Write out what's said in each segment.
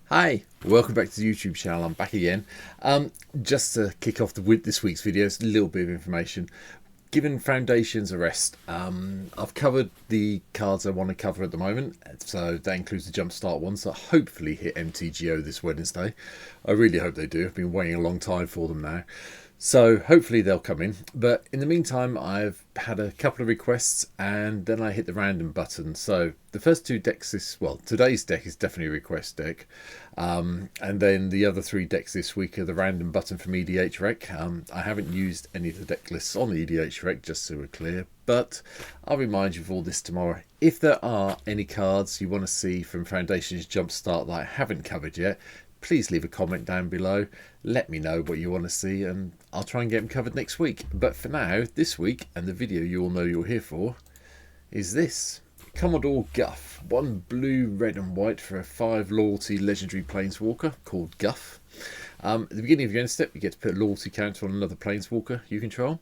Hi, welcome back to the YouTube channel. I'm back again. Just to kick off this week's video, it's a little bit of information. Given Foundation's a rest, I've covered the cards I want to cover at the moment, so that includes the Jumpstart ones that hopefully hit MTGO this Wednesday. I really hope they do. I've been waiting a long time for them now. So hopefully they'll come in. But in the meantime, I've had a couple of requests and then I hit the random button. So the first two decks today's deck is definitely a request deck. And then the other three decks this week are the random button from EDH Rec. I haven't used any of the deck lists on the EDH Rec, just so we're clear. But I'll remind you of all this tomorrow. If there are any cards you want to see from Foundation's Jumpstart that I haven't covered yet, please leave a comment down below. Let me know what you want to see and I'll try and get them covered next week. But for now, this week, and the video you all know you're here for, is this. Commodore Guff. 1 blue, red and white for a 5 loyalty legendary Planeswalker called Guff. At the beginning of your end step, you get to put a loyalty counter on another Planeswalker you control.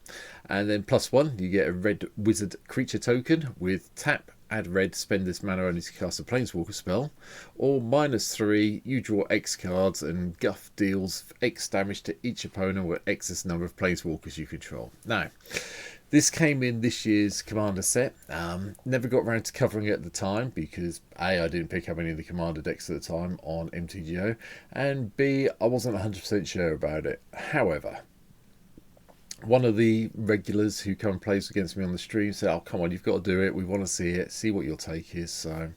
And then +1, you get a red wizard creature token with tap, add red, spend this mana only to cast a Planeswalker spell. Or -3, you draw X cards and Guff deals X damage to each opponent with excess number of Planeswalkers you control. Now, this came in this year's Commander set. Never got around to covering it at the time because A, I didn't pick up any of the Commander decks at the time on MTGO, and B, I wasn't 100% sure about it. However, one of the regulars who come and plays against me on the stream said, "Oh, come on, you've got to do it. We want to see it, see what your take is." So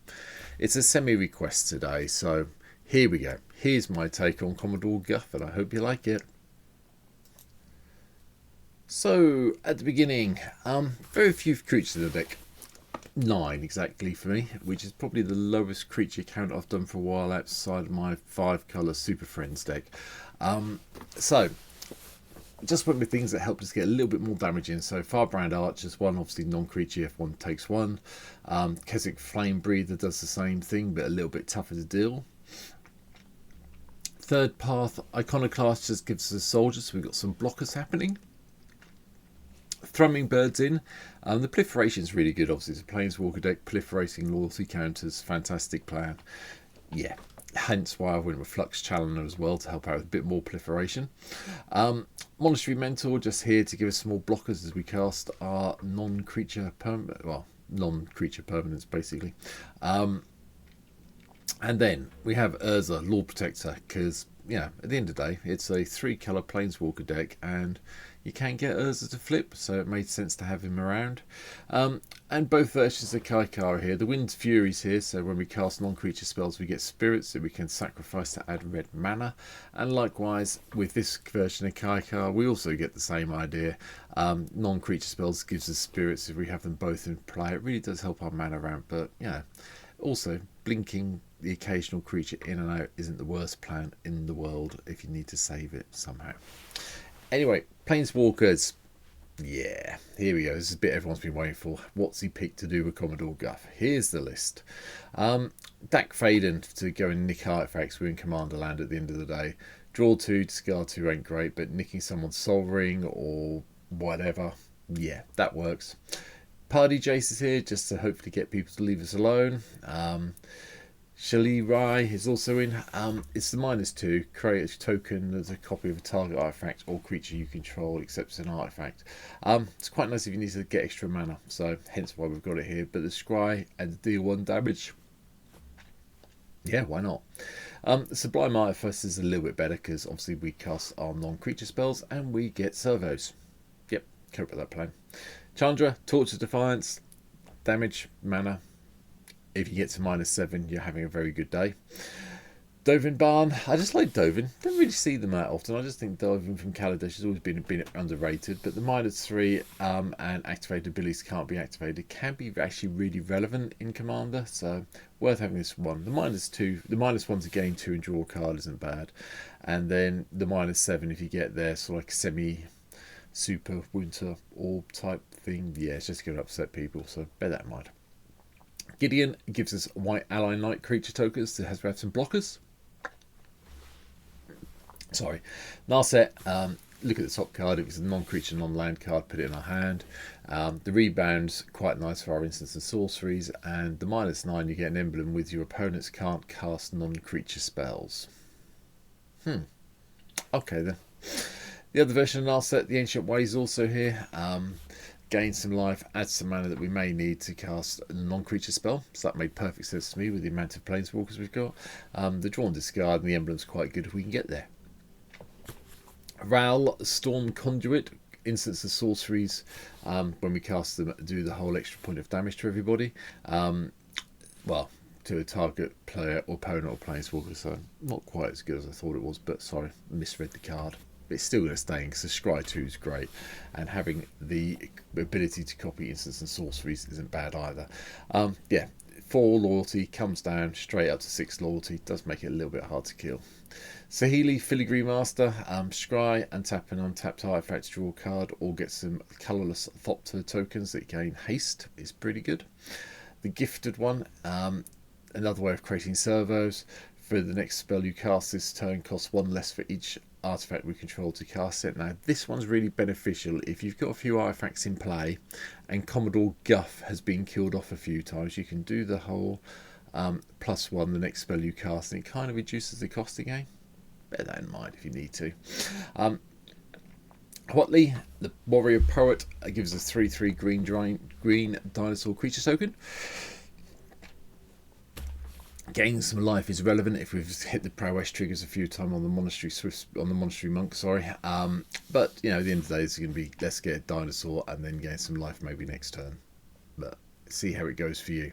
it's a semi-request today. So here we go. Here's my take on Commodore Guff, and I hope you like it. So, at the beginning, very few creatures in the deck. 9 exactly for me, which is probably the lowest creature count I've done for a while outside of my 5-colour Super Friends deck. So, just went with things that helped us get a little bit more damage in. So, Firebrand Archers, one obviously non-creature, if one takes one. Keswick Flame Breather does the same thing, but a little bit tougher to deal. Third Path Iconoclast just gives us a soldier, so we've got some blockers happening. Thrumming Birds in. The proliferation is really good. Obviously, it's a Planeswalker deck. Proliferating loyalty counters, fantastic plan. Yeah, hence why I went with Flux Challenger as well to help out with a bit more proliferation. Monastery Mentor just here to give us some more blockers as we cast our non-creature permanents basically. And then we have Urza, Lord Protector, because yeah, at the end of the day, it's a 3-colour Planeswalker deck, and you can get Urza to flip, so it made sense to have him around. And both versions of Kaikar here. The Wind's Fury's here, so when we cast non-creature spells, we get spirits that we can sacrifice to add red mana. And likewise, with this version of Kaikar, we also get the same idea. Non-creature spells gives us spirits if we have them both in play. It really does help our mana ramp, but yeah. Also, blinking the occasional creature in and out isn't the worst plan in the world if you need to save it somehow. Anyway, Planeswalkers. Yeah, here we go. This is a bit everyone's been waiting for. What's he picked to do with Commodore Guff? Here's the list. Dack Faden to go and nick artifacts within Commander Land at the end of the day. Draw 2, discard 2 ain't great, but nicking someone's Sol Ring or whatever, yeah, that works. Party Jace is here just to hopefully get people to leave us alone. Shali Rai is also in. It's the -2. Create a token as a copy of a target artifact or creature you control except an artifact. It's quite nice if you need to get extra mana, so hence why we've got it here. But the Scry and deal 1 damage. Yeah, why not? Sublime Artifice is a little bit better because obviously we cast our non-creature spells and we get servos. Yep, cope with that plan. Chandra, Torch of Defiance, damage, mana. If you get to -7, you're having a very good day. Dovin Barn, I just like Dovin. Don't really see them that often. I just think Dovin from Kaladesh has always been a bit underrated. But the -3 and activated abilities can't be activated can be actually really relevant in Commander. So worth having this one. The -2, the -1 to gain 2 and draw a card isn't bad. And then the -7 if you get there, sort of like semi-super winter orb type thing. Yeah, it's just going to upset people. So bear that in mind. Gideon gives us white ally knight creature tokens that has some blockers. Sorry. Narset, look at the top card. If it's a non-creature, non-land card, put it in our hand. The rebound's quite nice for our instants and sorceries, and the -9, you get an emblem with your opponents can't cast non-creature spells. Okay then. The other version of our set, the Ancient Way, is also here. Gain some life, add some mana that we may need to cast a non-creature spell. So that made perfect sense to me with the amount of Planeswalkers we've got. The draw and discard and the emblem's quite good if we can get there. Ral, Storm Conduit, instants and sorceries, when we cast them, do the whole extra point of damage to everybody. Well, to a target player or opponent or Planeswalker, so not quite as good as I thought it was, but sorry, misread the card. It's still going to stay in because the Scry 2 is great, and having the ability to copy instants and sorceries isn't bad either. Yeah, 4 loyalty, comes down straight up to 6 loyalty, does make it a little bit hard to kill. Sahili, Filigree Master, Scry, untap an untapped artifact, draw a card, or get some colourless Thopter tokens that gain haste, is pretty good. The Gifted one, another way of creating servos. For the next spell you cast this turn, costs 1 less for each artifact we control to cast it. Now this one's really beneficial if you've got a few artifacts in play and Commodore Guff has been killed off a few times. You can do the whole +1 the next spell you cast, and it kind of reduces the cost again. Bear that in mind if you need to. Watley, the Warrior Poet, gives us 3/3 green dinosaur creature token. Gaining some life is relevant if we've hit the prowess triggers a few times on the monastery monk. But you know, at the end of the day, it's going to be let's get a dinosaur and then gain some life maybe next turn. But see how it goes for you.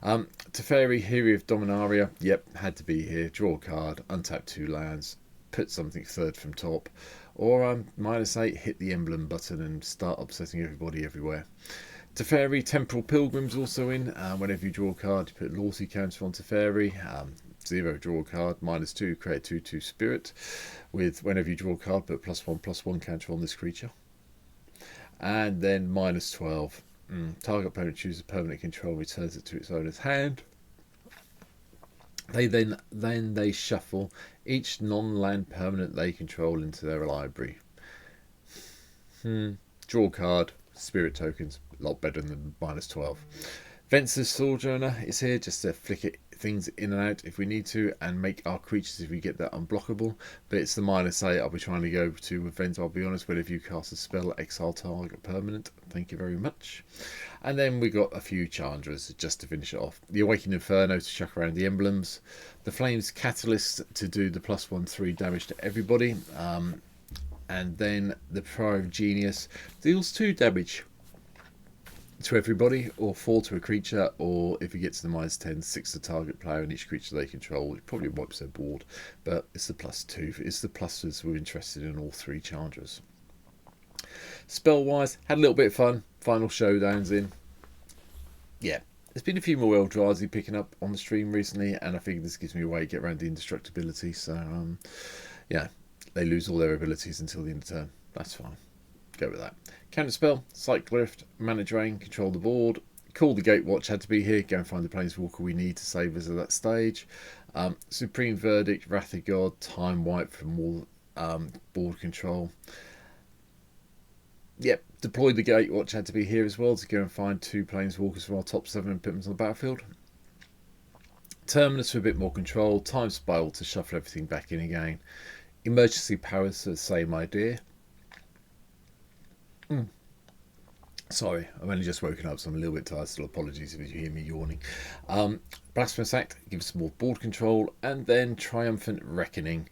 Teferi, Hero of Dominaria. Yep, had to be here. Draw a card, untap 2 lands, put something third from top, or -8, hit the emblem button and start upsetting everybody everywhere. Teferi, Temporal Pilgrim's also in. Whenever you draw a card, you put loyalty counter on Teferi. 0, draw a card. -2, create 2/2 spirit. With whenever you draw a card, put +1/+1 counter on this creature. And then -12. Target opponent chooses permanent control, returns it to its owner's hand. They then they shuffle each non-land permanent they control into their library. Draw a card. Spirit tokens, a lot better than -12. Venser's Sojourner is here just to flick things in and out if we need to, and make our creatures, if we get that, unblockable. But it's the -8 I'll be trying to go to with Venser, I'll be honest. Whenever you cast a spell, exile target permanent. Thank you very much. And then we got a few Chandras just to finish it off. The Awakened Inferno to chuck around the emblems. The Flames Catalyst to do the +1/3 damage to everybody. And then the Prior Genius deals 2 damage to everybody, or 4 to a creature, or if it gets to the -10, 6 to target player and each creature they control. It probably wipes their board, but it's the +2. It's the pluses we're interested in, all 3 Chandras. Spell wise, had a little bit of fun. Final showdowns in. Yeah, there's been a few more Eldrazi picking up on the stream recently, and I think this gives me a way to get around the indestructibility. So, yeah. They lose all their abilities until the end of turn. That's fine. Go with that. Counterspell, Cyclift, Mana Drain, control the board. Call the Gatewatch, had to be here. Go and find the Planeswalker we need to save us at that stage. Supreme Verdict, Wrath of God, Time Wipe for more board control. Yep, deploy the Gatewatch, had to be here as well to go and find 2 Planeswalkers from our top 7 and put them on the battlefield. Terminus for a bit more control. Time Spiral to shuffle everything back in again. Emergency Powers for the same idea. Sorry, I've only just woken up, so I'm a little bit tired, so apologies if you hear me yawning. Blasphemous Act gives some more board control, and then Triumphant Reckoning.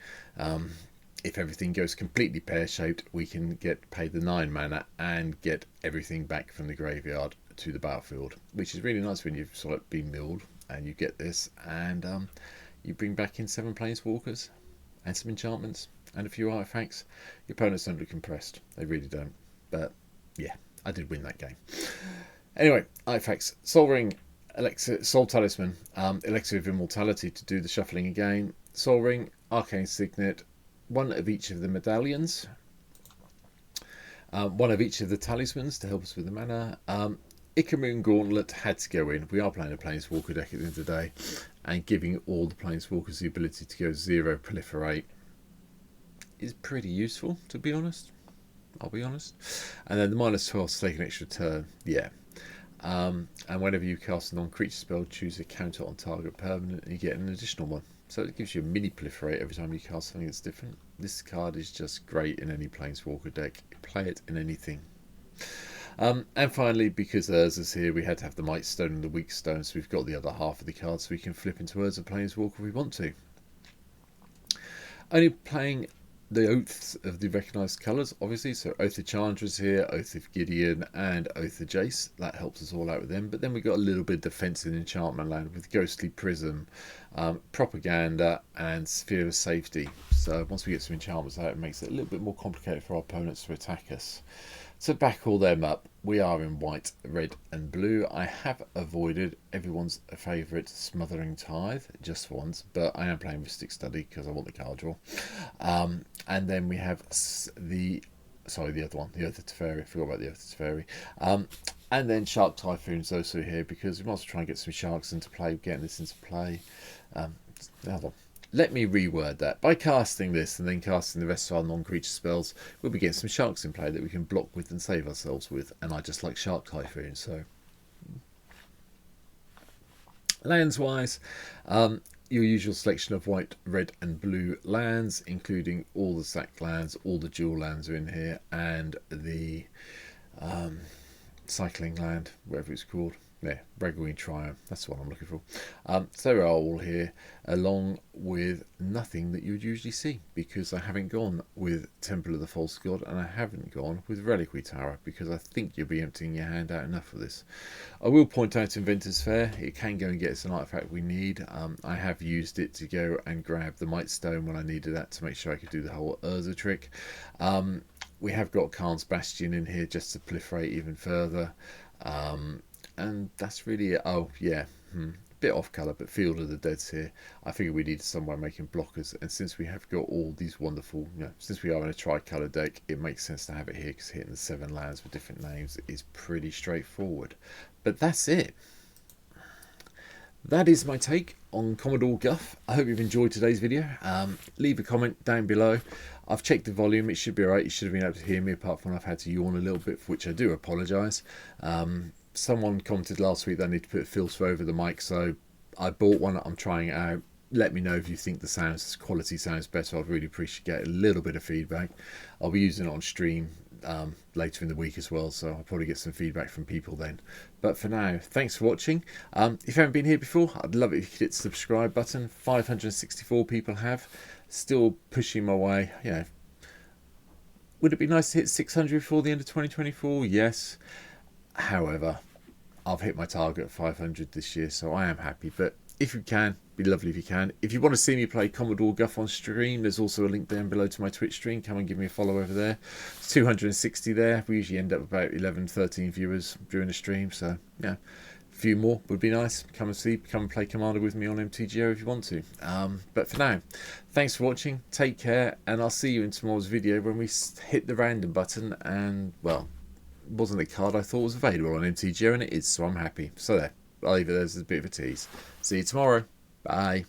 If everything goes completely pear-shaped, we can get paid the 9 mana and get everything back from the graveyard to the battlefield, which is really nice when you've sort of been milled and you get this, and you bring back in 7 Planeswalkers and some enchantments and a few artifacts. Your opponents don't look impressed. They really don't. But yeah, I did win that game. Anyway, artifacts. Soul Ring, Soul Talisman, Elixir of Immortality to do the shuffling again. Soul Ring, Arcane Signet, one of each of the medallions. One of each of the talismans to help us with the mana. Ikamoon Gauntlet had to go in. We are playing a Planeswalker deck at the end of the day, and giving all the Planeswalkers the ability to go 0 proliferate is pretty useful, to be honest. I'll be honest. And then the -12 to take an extra turn, yeah. And whenever you cast a non-creature spell, choose a counter on target permanent and you get an additional one. So it gives you a mini proliferate every time you cast something that's different. This card is just great in any Planeswalker deck. Play it in anything. And finally, because Urza's here, we had to have the Might Stone and the Weak Stone, so we've got the other half of the card, so we can flip into Urza Planeswalker if we want to. Only playing the Oaths of the recognised colours, obviously, so Oath of Chandra is here, Oath of Gideon, and Oath of Jace. That helps us all out with them. But then we've got a little bit of defence in Enchantment Land with Ghostly Prism, Propaganda, and Sphere of Safety. So once we get some enchantments out, it makes it a little bit more complicated for our opponents to attack us. To back all them up, we are in white, red and blue. I have avoided everyone's favourite Smothering Tithe just for once, but I am playing Mystic Study because I want the card draw. And then we have the other one, the Earth of Teferi. I forgot about the Earth of Teferi. And then Shark Typhoon's also here because we must try and get some sharks into play, getting this into play. Hold on. Let me reword that. By casting this and then casting the rest of our non-creature spells, we'll be getting some sharks in play that we can block with and save ourselves with. And I just like Shark Typhoon, so... Lands-wise, your usual selection of white, red and blue lands, including all the sacked lands, all the dual lands are in here, and the cycling land, whatever it's called. Yeah, Bragween Triumph, that's what I'm looking for. So they are all here, along with nothing that you would usually see, because I haven't gone with Temple of the False God, and I haven't gone with Reliquary Tower, because I think you'll be emptying your hand out enough for this. I will point out Inventor's Fair. It can go and get us an artifact we need. I have used it to go and grab the Might Stone when I needed that to make sure I could do the whole Urza trick. We have got Khan's Bastion in here just to proliferate even further. And that's really it. Oh, yeah. Bit off colour, but Field of the Dead's here. I figured we needed somewhere making blockers. And since we have got all these wonderful, since we are in a tricolour deck, it makes sense to have it here because hitting the 7 lands with different names is pretty straightforward. But that's it. That is my take on Commodore Guff. I hope you've enjoyed today's video. Leave a comment down below. I've checked the volume. It should be alright. You should have been able to hear me, apart from I've had to yawn a little bit, for which I do apologise. Someone commented last week that I need to put a filter over the mic, so I bought one. I'm trying it out. Let me know if you think the quality sounds better. I'd really appreciate a little bit of feedback. I'll be using it on stream later in the week as well, so I'll probably get some feedback from people then. But for now, thanks for watching. If you haven't been here before, I'd love it if you could hit the subscribe button. 564 people have. Still pushing my way. Would it be nice to hit 600 before the end of 2024? Yes. However, I've hit my target of 500 this year, so I am happy. But if you can, be lovely if you can. If you want to see me play Commodore Guff on stream, there's also a link down below to my Twitch stream. Come and give me a follow over there. It's 260 there. We usually end up about 11, 13 viewers during the stream. So, yeah, a few more would be nice. Come and play Commander with me on MTGO if you want to. But for now, thanks for watching. Take care, and I'll see you in tomorrow's video when we hit the random button and, well, wasn't a card I thought was available on MTGO, and it is, so I'm happy. So there, I'll leave it there as a bit of a tease. See you tomorrow. Bye.